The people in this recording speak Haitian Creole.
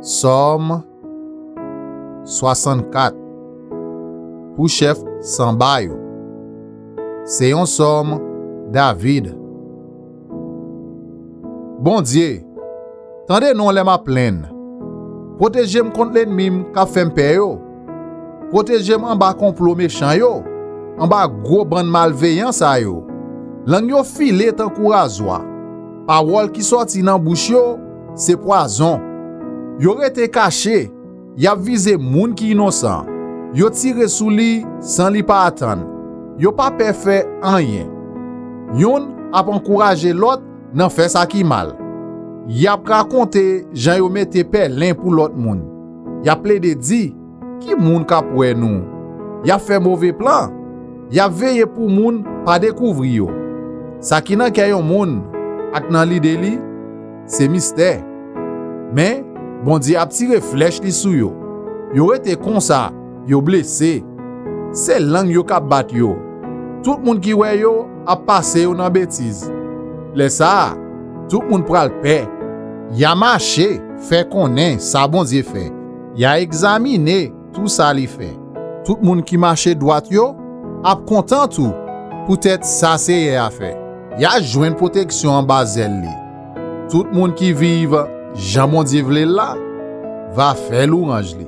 Somme 64 pour chef Samba yo. C'est un somme David. Bon Dieu, tendez non les ma plaine. Protégez-moi contre l'ennemi qui fait m'pè yo. Protégez-moi en bas complot méchant yo. En bas gros bande malveillance a yo. Lang yo filé tan courageois. Parole qui sorti nan bouche yo, c'est poison. Yo rete caché, y a visé moun qui innocent. Yo tire sou li sans li pa attendre. Yo pa pe fait rien. Yon ap encourager l'autre nan fait ça qui mal. Y a raconté jan yo mette pelin pour l'autre moun. Y a plaidé di qui moun ka poué nou. Y a fait mauvais plan. Y a veillé pour moun pa découvrir yo. Ça qui nan kè yon moun ak nan l'idée li, c'est mystère. Mais bon Dieu a tiré flèche li sou yo. Yo rete kon sa, yo blessé. C'est lang yo ka bat yo. Tout moun ki wè yo a passé yo nan bêtise. Le ça, tout moun pral paix. Ya marché, fait konnen sa bon Dieu fait. Ya examiné tout ça li fait. Tout moun ki marché droit yo, ap content tout. Peut-être ça c'est a fait. Ya joine protection en bazel li. Tout moun ki vive Jean mon Dieu vle là, va faire l'orange li.